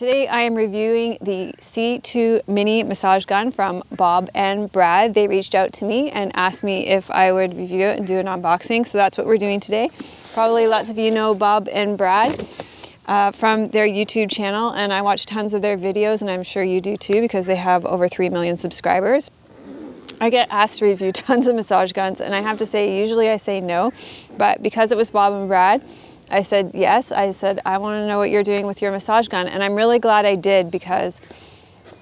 Today I am reviewing the C2 mini massage gun from Bob and Brad. They reached out to me and asked me if I would review it and do an unboxing, so that's what we're doing today. Probably lots of you know Bob and Brad from their YouTube channel, and I watch tons of their videos, and I'm sure you do too because they have over 3 million subscribers. I get asked to review tons of massage guns, and I have to say usually I say no, but because it was Bob and Brad, I said yes. I said, I want to know what you're doing with your massage gun. And I'm really glad I did, because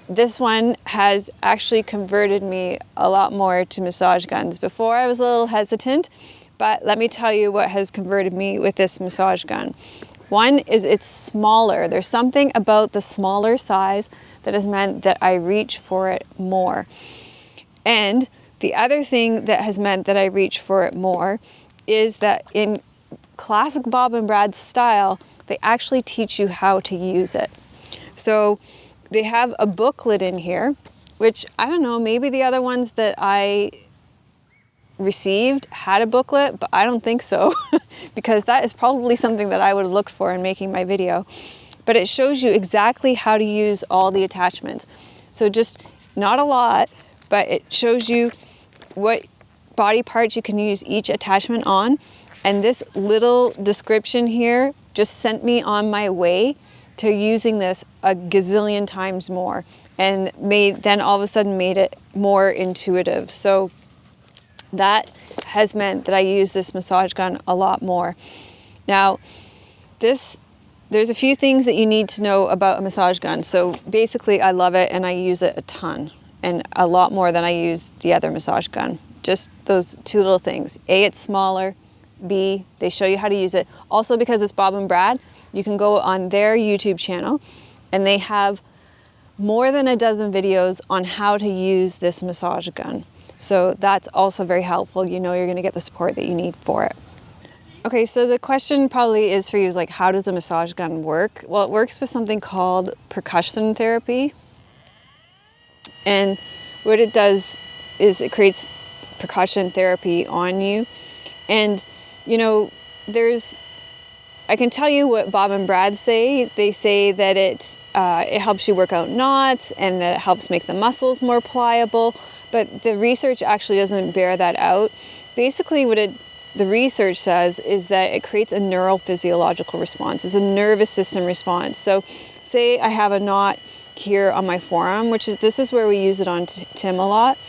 this one has actually converted me a lot more to massage guns. Before I was a little hesitant, but let me tell you what has converted me with this massage gun. One is it's smaller. There's something about the smaller size that has meant that I reach for it more. And the other thing that has meant that I reach for it more is that in classic Bob and Brad style, they actually teach you how to use it. So they have a booklet in here, which I don't know, maybe the other ones that I received had a booklet, but I don't think so because that is probably something that I would have looked for in making my video. But it shows you exactly how to use all the attachments. So just not a lot, but it shows you what body parts you can use each attachment on. And this little description here just sent me on my way to using this a gazillion times more, and then all of a sudden made it more intuitive. So that has meant that I use this massage gun a lot more. Now, there's a few things that you need to know about a massage gun. So basically I love it and I use it a ton, and a lot more than I use the other massage gun. Just those two little things. A, it's smaller. B, they show you how to use it. Also, because it's Bob and Brad, you can go on their YouTube channel and they have more than a dozen videos on how to use this massage gun. So that's also very helpful. You know you're going to get the support that you need for it. Okay, so the question probably is for you is like, how does a massage gun work? Well, it works with something called percussion therapy. And what it does is it creates percussion therapy on you. And you know, I can tell you what Bob and Brad say. They say that it helps you work out knots and that it helps make the muscles more pliable, but the research actually doesn't bear that out. Basically what the research says is that it creates a neurophysiological response. It's a nervous system response. So say I have a knot here on my forearm, this is where we use it on Tim a lot,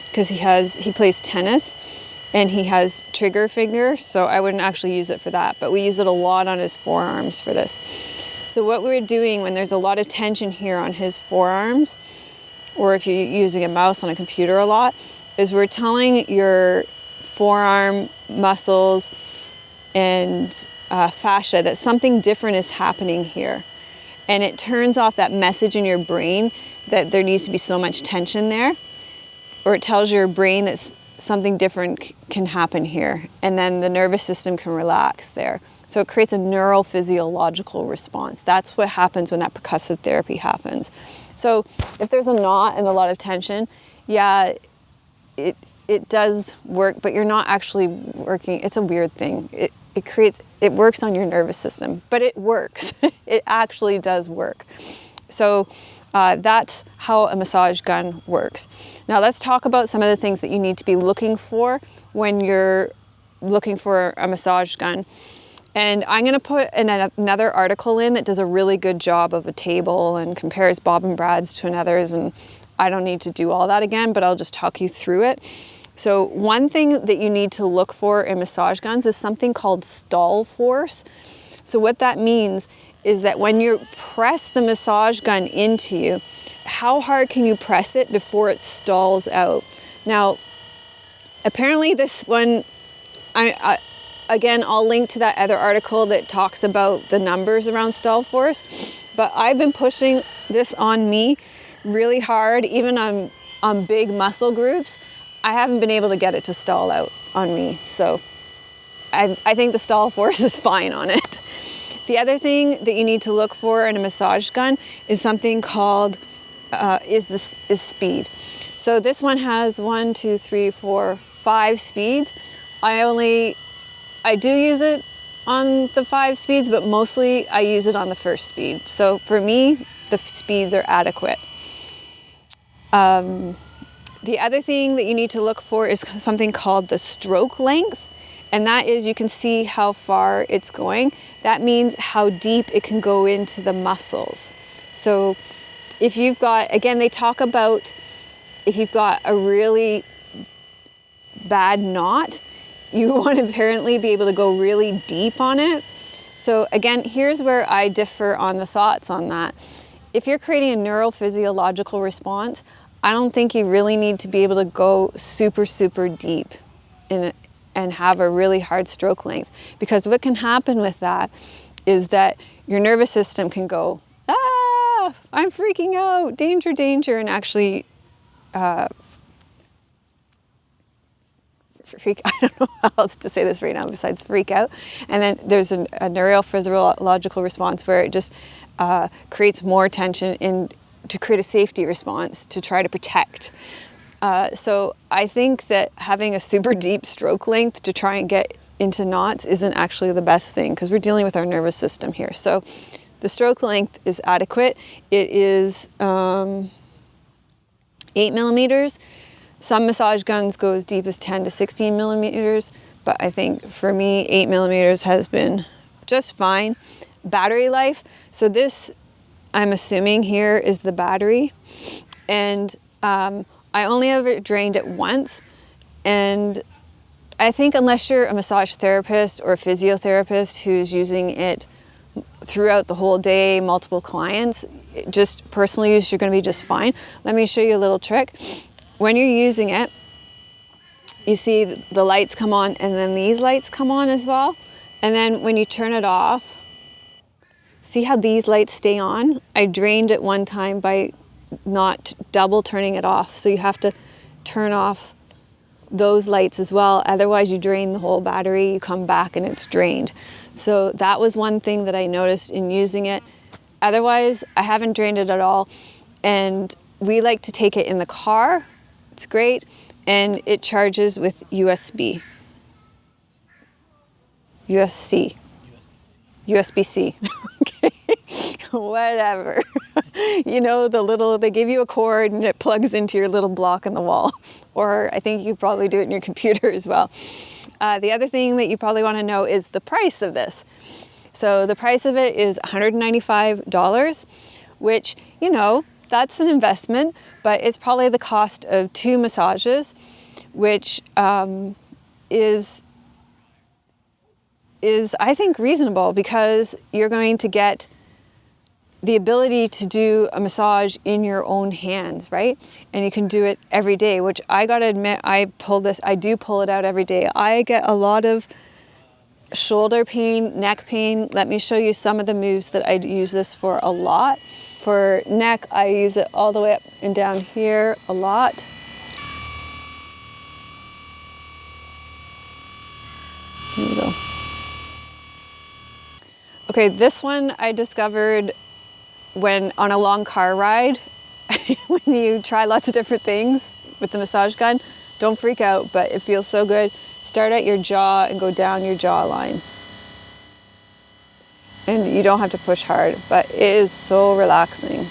because he plays tennis. And he has trigger finger, so I wouldn't actually use it for that, but we use it a lot on his forearms for this. So what we're doing when there's a lot of tension here on his forearms, or if you're using a mouse on a computer a lot, is we're telling your forearm muscles and fascia that something different is happening here. And it turns off that message in your brain that there needs to be so much tension there, or it tells your brain that something different can happen here, and then the nervous system can relax there. So it creates a neurophysiological response. That's what happens when that percussive therapy happens. So if there's a knot and a lot of tension, yeah, it does work, but you're not actually working. It's a weird thing. It works on your nervous system, but it works. It actually does work. So that's how a massage gun works. Now let's talk about some of the things that you need to be looking for when you're looking for a massage gun. And I'm going to put another article in that does a really good job of a table and compares Bob and Brad's to another's, and I don't need to do all that again, but I'll just talk you through it. So one thing that you need to look for in massage guns is something called stall force. So what that means is that when you press the massage gun into you, how hard can you press it before it stalls out? Now, apparently this one, again, I'll link to that other article that talks about the numbers around stall force, but I've been pushing this on me really hard, even on big muscle groups. I haven't been able to get it to stall out on me, so I think the stall force is fine on it. The other thing that you need to look for in a massage gun is something called is speed. So this one has 1, 2, 3, 4, 5 speeds. I do use it on the 5 speeds, but mostly I use it on the first speed. So for me, the speeds are adequate. The other thing that you need to look for is something called the stroke length. And that is, you can see how far it's going. That means how deep it can go into the muscles. So if you've got, again, they talk about if you've got a really bad knot, you want to apparently be able to go really deep on it. So again, here's where I differ on the thoughts on that. If you're creating a neurophysiological response, I don't think you really need to be able to go super, super deep in it and have a really hard stroke length. Because what can happen with that is that your nervous system can go, ah, I'm freaking out, danger, danger, and actually freak, I don't know how else to say this right now besides freak out. And then there's a neurophysiological response where it just creates more tension to create a safety response to try to protect. So I think that having a super deep stroke length to try and get into knots isn't actually the best thing, because we're dealing with our nervous system here. So the stroke length is adequate. It is 8 millimeters. Some massage guns go as deep as 10 to 16 millimeters, but I think for me, 8 millimeters has been just fine. Battery life. So this, I'm assuming here, is the battery. And I only ever drained it once, and I think unless you're a massage therapist or a physiotherapist who's using it throughout the whole day, multiple clients, just personal use, you're going to be just fine. Let me show you a little trick. When you're using it, you see the lights come on, and then these lights come on as well. And then when you turn it off, see how these lights stay on? I drained it one time by not double turning it off. So you have to turn off those lights as well. Otherwise you drain the whole battery, you come back and it's drained. So that was one thing that I noticed in using it. Otherwise, I haven't drained it at all. And we like to take it in the car. It's great. And it charges with USB-C. USB-C. Okay. Whatever. You know, they give you a cord and it plugs into your little block in the wall. Or I think you probably do it in your computer as well. The other thing that you probably want to know is the price of this. So the price of it is $195, which, you know, that's an investment, but it's probably the cost of 2 massages, which is I think reasonable, because you're going to get the ability to do a massage in your own hands, right? And you can do it every day, which I gotta admit, I do pull it out every day. I get a lot of shoulder pain, neck pain. Let me show you some of the moves that I use this for a lot. For neck, I use it all the way up and down here a lot. Here we go. Okay, this one I discovered when on a long car ride. When you try lots of different things with the massage gun, don't freak out, but it feels so good. Start at your jaw and go down your jawline. And you don't have to push hard, but it is so relaxing.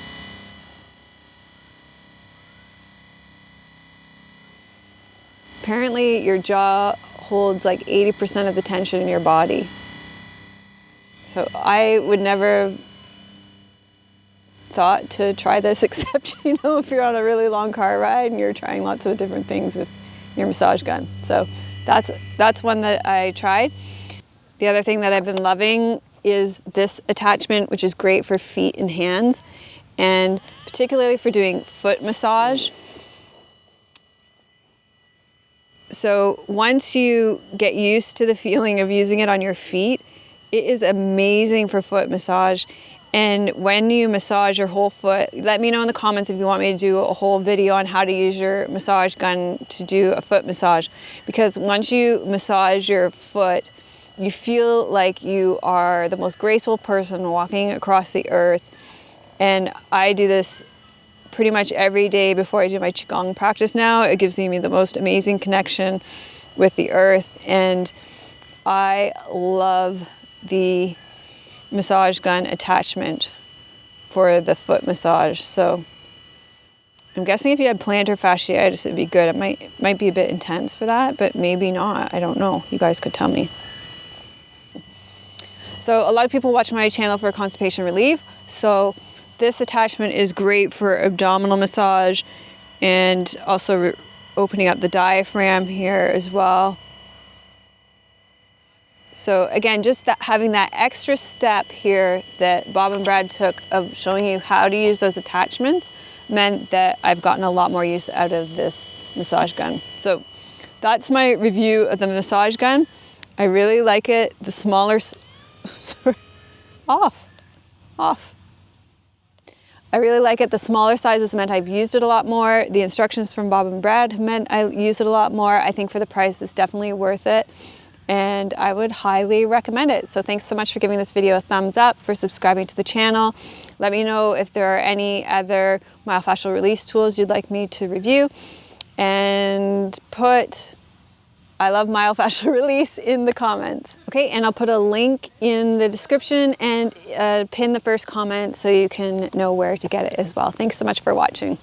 Apparently your jaw holds like 80% of the tension in your body. So I would never thought to try this, except, you know, if you're on a really long car ride and you're trying lots of different things with your massage gun. So that's one that I tried. The other thing that I've been loving is this attachment, which is great for feet and hands, and particularly for doing foot massage. So once you get used to the feeling of using it on your feet, it is amazing for foot massage. And when you massage your whole foot, let me know in the comments if you want me to do a whole video on how to use your massage gun to do a foot massage. Because once you massage your foot, you feel like you are the most graceful person walking across the earth. And I do this pretty much every day before I do my Qigong practice now. It gives me the most amazing connection with the earth. And I love the massage gun attachment for the foot massage. So I'm guessing if you had plantar fasciitis, it'd be good. It might be a bit intense for that, but maybe not. I don't know. You guys could tell me. So a lot of people watch my channel for constipation relief. So this attachment is great for abdominal massage and also opening up the diaphragm here as well. So again, just having that extra step here that Bob and Brad took of showing you how to use those attachments meant that I've gotten a lot more use out of this massage gun. So that's my review of the massage gun. I really like it. The smaller, sorry, off. I really like it. The smaller sizes meant I've used it a lot more. The instructions from Bob and Brad meant I use it a lot more. I think for the price, it's definitely worth it. And I would highly recommend it. So thanks so much for giving this video a thumbs up, for subscribing to the channel. Let me know if there are any other myofascial release tools you'd like me to review. And put I love myofascial release in the comments. Okay, and I'll put a link in the description and pin the first comment so you can know where to get it as well. Thanks so much for watching.